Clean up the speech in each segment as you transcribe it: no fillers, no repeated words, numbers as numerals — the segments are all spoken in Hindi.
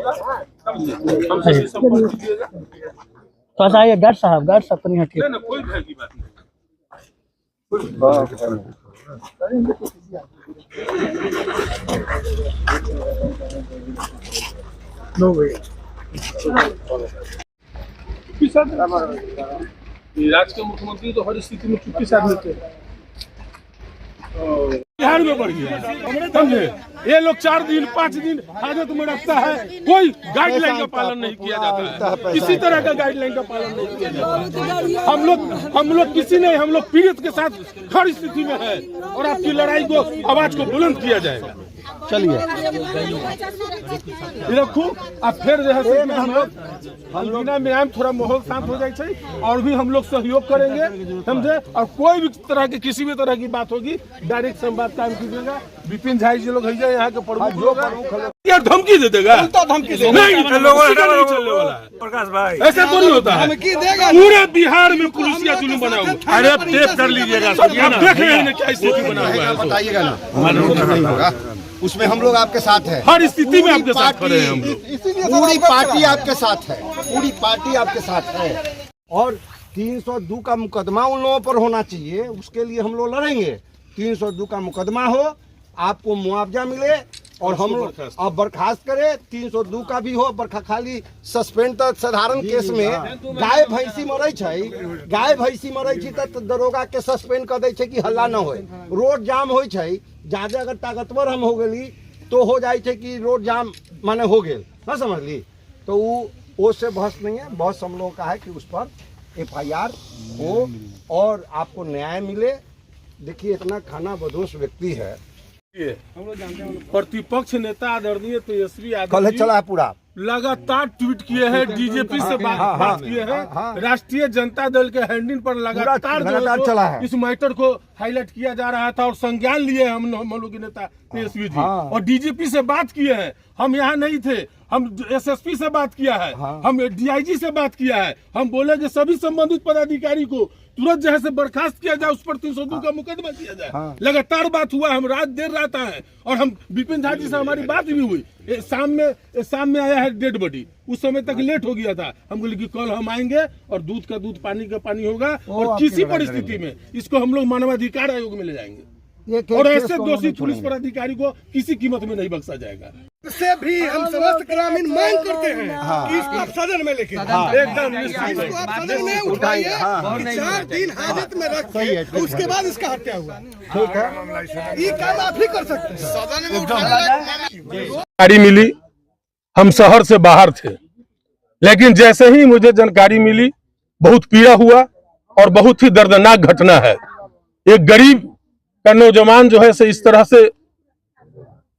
हमसे संपर्क कीजिएगा। तो आइए गार्ड साहब तो नहीं हटिए ना, कोई भय की बात नहीं। राज्य के मुख्यमंत्री तो हर स्थिति में चुप्पी साध लेते हैं। बिहार में बढ़ गया, समझे? ये लोग 4 दिन 5 दिन हाजत में रखता है, कोई गाइडलाइन का पालन नहीं किया जाता है, किसी तरह का गाइडलाइन का पालन नहीं किया जाता है। हम लोग किसी नहीं, हम लोग पीड़ित के साथ खड़ी स्थिति में है और आपकी लड़ाई को, आवाज को बुलंद किया जाएगा। चलिए रखू आप फिर हम लोग में आम थोड़ा माहौल शांत हो जाए और भी हम लोग सहयोग करेंगे, समझे? और कोई भी तरह की किसी भी तरह की बात होगी डायरेक्ट संवाद कायम कीजिएगा। विपिन झाई जी लोग है यहाँ के प्रमुख लोग यार धमकी दे देगा, धमकी नहीं चलने वाला है। प्रकाश भाई ऐसा तो नहीं होता है, पूरे बिहार में पुलिसिया जुलूम बना हुआ। अरे आप टेप कर लीजिएगा, आप देख रहे हैं क्या स्थिति बना हुआ है, बताइएगा ना। उसमें हम लोग आपके साथ हैं, हर स्थिति में आपके साथ खड़े हैं हम लोग। पूरी पार्टी आपके साथ है, पूरी पार्टी आपके साथ है। और 302 का मुकदमा उन लोगों पर होना चाहिए, उसके लिए हम लोग लड़ेंगे। 302 का मुकदमा हो, आपको मुआवजा मिले और हम लोग अब बर्खास्त करे। 302 का भी हो, बरखा खाली सस्पेंड। तो साधारण केस में गाय भैंसी मरे तो दरोगा के सस्पेंड कर दे कि हल्ला न होए। रोड जाम हो ज्यादा अगर ताकतवर हम हो गली तो हो जाए कि रोड जाम माने हो गए ना, समझ ली? तो वो से बहस नहीं है। बहस हम लोगों का है कि उस पर FIR हो और आपको न्याय मिले। देखिए इतना खाना बदोश व्यक्ति है। प्रतिपक्ष नेता आदरणीय तेजस्वी कल चला है पूरा, लगातार ट्वीट किए हैं, डीजीपी से बात किए हैं, राष्ट्रीय जनता दल के हैंडलिंग पर लगातार चला है। इस मैटर को हाईलाइट किया जा रहा था और संज्ञान लिए हम लोग के नेता तेजस्वी जी और डीजीपी से बात किए हैं। हम यहाँ नहीं थे, हम SSP से बात किया है, हम DIG से बात किया है। हम बोले कि सभी संबंधित पदाधिकारी को तुरंत जो है से बर्खास्त किया जाए, उस पर 302 का मुकदमा किया जाए। लगातार बात हुआ, हम रात देर रात आए और हम विपिन झा जी से हमारी बात भी हुई। शाम में आया है डेड बॉडी, उस समय तक लेट हो गया था। हम बोले कि कल हम आएंगे और दूध का दूध पानी का पानी होगा और किसी परिस्थिति में इसको हम लोग मानवाधिकार आयोग में ले जाएंगे और ऐसे दोषी पुलिस पदाधिकारी को किसी कीमत में नहीं बख्शा जाएगा। से भी हम समस्त ग्रामीण मांग करते हैं कि इसको आप सदन में लेके एकदम इसको आप सदन में उठाइए, 4 दिन हाजत में रखिए, उसके बाद इसका हत्या हुआ। ठीक है, ये काम आप ही कर सकते हैं। सदन में जानकारी मिली, हम शहर से बाहर थे, लेकिन जैसे ही मुझे जानकारी मिली बहुत पीड़ा हुआ और बहुत ही दर्दनाक घटना है। एक गरीब का नौजवान जो है से इस तरह से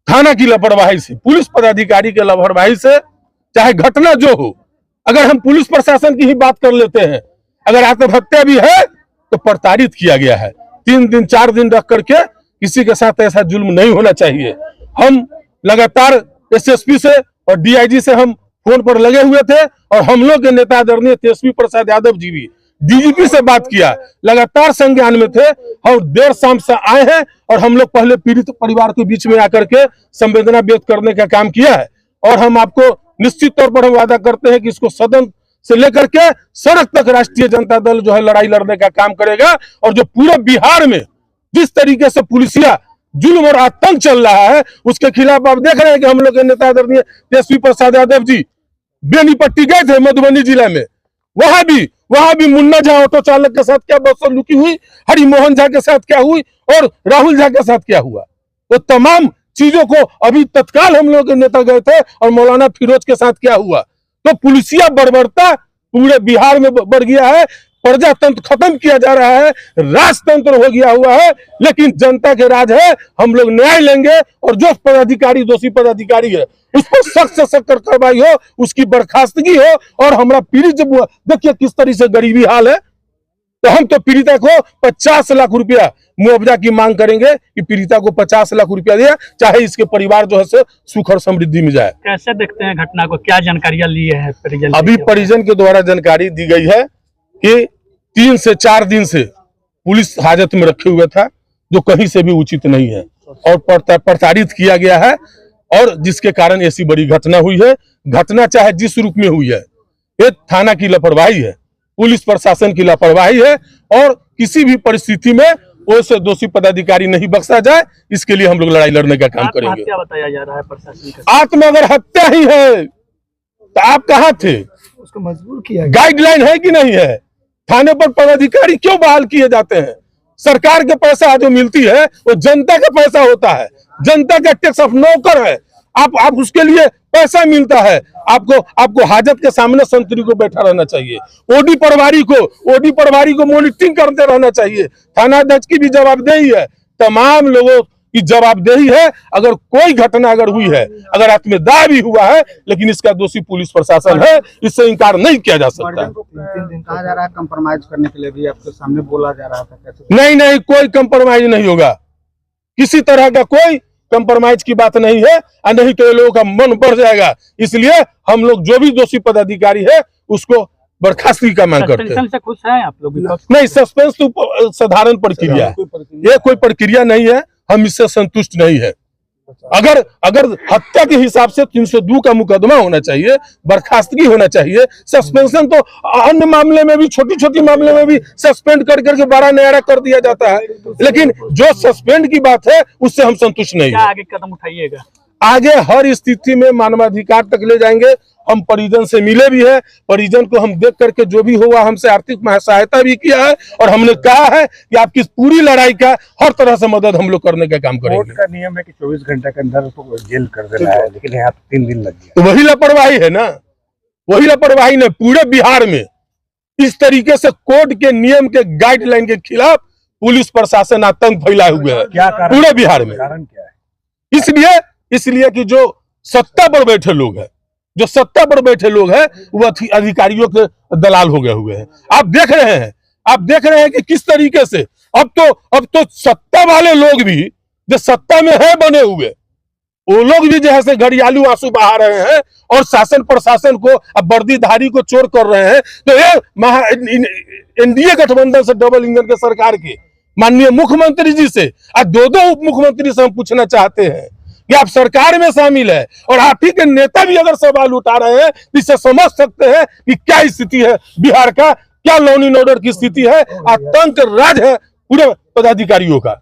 थाना की लापरवाही से, पुलिस पदाधिकारी के लापरवाही से, चाहे घटना जो हो, अगर हम पुलिस प्रशासन की ही बात कर लेते हैं, अगर आत्महत्या भी है तो प्रताड़ित किया गया है। 3 दिन 4 दिन रख करके किसी के साथ ऐसा जुल्म नहीं होना चाहिए। हम लगातार SSP से और DIG से हम फोन पर लगे हुए थे और हम लोग के नेता आदरणीय तेजस्वी प्रसाद यादव जी भी DGP से बात किया, लगातार संज्ञान में थे और देर शाम से आए हैं और हम लोग पहले पीड़ित परिवार के बीच में आकर के संवेदना व्यक्त करने का काम किया है। और हम आपको निश्चित तौर पर हम वादा करते हैं कि इसको सदन से लेकर के सड़क तक राष्ट्रीय जनता दल जो है लड़ाई लड़ने का काम करेगा। और जो पूरे बिहार में जिस तरीके से पुलिसिया जुल्म और आतंक चल रहा है उसके खिलाफ आप देख रहे हैं कि हम लोग के नेता आदरणीय तेजस्वी प्रसाद यादव जी बेनीपट्टी गए थे, मधुबनी जिला में। वहां भी मुन्ना झा ऑटो चालक के साथ क्या बदसलूकी हुई, हरिमोहन झा के साथ क्या हुई और राहुल झा के साथ क्या हुआ, तो तमाम चीजों को अभी तत्काल हम लोग के नेता गए थे। और मौलाना फिरोज के साथ क्या हुआ, तो पुलिसिया बर्बरता पूरे बिहार में बढ़ गया है। प्रजातंत्र खत्म किया जा रहा है, राजतंत्र हो गया हुआ है। लेकिन जनता के राज है, हम लोग न्याय लेंगे और जो पदाधिकारी दोषी पदाधिकारी है उस पर सख्त से सख्त कार्रवाई हो, उसकी बर्खास्तगी हो। और हमारा पीड़ित जब देखिए किस तरह से गरीबी हाल है, तो हम तो पीड़िता को 50 लाख रुपया मुआवजा की मांग करेंगे कि पीड़िता को 50 लाख रुपया दिया, चाहे इसके परिवार जो है से सुख और समृद्धि में जाए। कैसे देखते हैं घटना को, क्या जानकारियां ली है परिजन? अभी परिजन के द्वारा जानकारी दी गई है कि 3 से 4 दिन से पुलिस हाजत में रखे हुए था, जो कहीं से भी उचित नहीं है और प्रताड़ित किया गया है। और जिसके कारण ऐसी बड़ी घटना हुई है। घटना चाहे जिस रूप में हुई है, ये थाना की लापरवाही है, पुलिस प्रशासन की लापरवाही है और किसी भी परिस्थिति में वैसे दोषी पदाधिकारी नहीं बख्शा जाए, इसके लिए हम लोग लड़ाई लड़ने का काम करेंगे। क्या बताया जा रहा है प्रशासन का? आत्महत्या ही है, तो आप कहाँ थे? उसको मजबूर किया गाइडलाइन है कि नहीं है? थाने पर पदाधिकारी क्यों बहाल किए जाते हैं? सरकार के पैसा जो मिलती है वो जनता का पैसा होता है, जनता का टैक्स ऑफ नौकर है। आप उसके लिए पैसा मिलता है, आपको हाजत के सामने संतरी को बैठा रहना चाहिए, ओडी प्रभारी को मॉनिटरिंग करते रहना चाहिए। थानाध्यक्ष की भी जवाबदेही है, तमाम लोगों की जवाबदेही है। अगर कोई घटना अगर हुई है, अगर आत्मदाह भी हुआ है, लेकिन इसका दोषी पुलिस प्रशासन है, इससे इनकार नहीं किया जा सकता। 3 दिन कहा जा रहा है कंप्रोमाइज करने के लिए भी आपके सामने बोला जा रहा था, कैसे? नहीं, कोई कंप्रोमाइज नहीं होगा, किसी तरह का कोई कंप्रोमाइज की बात नहीं है, और नहीं तो ये लोगों का मन बढ़ जाएगा। इसलिए हम लोग जो भी दोषी पदाधिकारी है उसको बर्खास्तगी का मांग करते हैं। से खुश हैं आप लोग? नहीं, सस्पेंस तो साधारण प्रक्रिया है, ये कोई प्रक्रिया नहीं है, हम इससे संतुष्ट नहीं है। अगर हत्या के हिसाब से 302 का मुकदमा होना चाहिए, बर्खास्तगी होना चाहिए। सस्पेंशन तो अन्य मामले में भी, छोटी मामले में भी सस्पेंड करके बड़ा न्यारा कर दिया जाता है, लेकिन जो सस्पेंड की बात है उससे हम संतुष्ट नहीं है। आगे कदम उठाइएगा? आगे हर स्थिति में मानवाधिकार तक ले जाएंगे। हम परिजन से मिले भी है, परिजन को हम देख करके जो भी हुआ हमसे आर्थिक सहायता भी किया है, और हमने कहा है कि आपकी पूरी लड़ाई का हर तरह से मदद हम लोग करने का काम करेंगे। कोर्ट का नियम है कि 24 घंटे के अंदर उसको जेल कर देना है, लेकिन यहाँ 3 दिन लग गया। तो वही लापरवाही है ना, वही लापरवाही ने पूरे बिहार में इस तरीके से कोर्ट के नियम के गाइडलाइन के खिलाफ पुलिस प्रशासन आतंक फैलाए हुए है क्या कारण, पूरे बिहार में। कारण क्या है? इसलिए कि जो सत्ता पर बैठे लोग हैं, वो अधिकारियों के दलाल हो गए हुए हैं। आप देख रहे हैं कि किस तरीके से अब तो सत्ता वाले लोग भी जो सत्ता में है बने हुए, वो लोग भी जैसे घड़ियालू आंसू बहा रहे हैं और शासन प्रशासन को अब वर्दीधारी को चोर कर रहे हैं। तो ये एनडीए गठबंधन से डबल इंजन के सरकार के माननीय मुख्यमंत्री जी से और 2 उप मुख्यमंत्री से हम पूछना चाहते हैं कि आप सरकार में शामिल है और आप ही के नेता भी अगर सवाल उठा रहे हैं, इससे समझ सकते हैं कि क्या स्थिति है बिहार का, क्या लॉ एंड ऑर्डर की स्थिति है, आतंक राज है पूरे पदाधिकारियों का।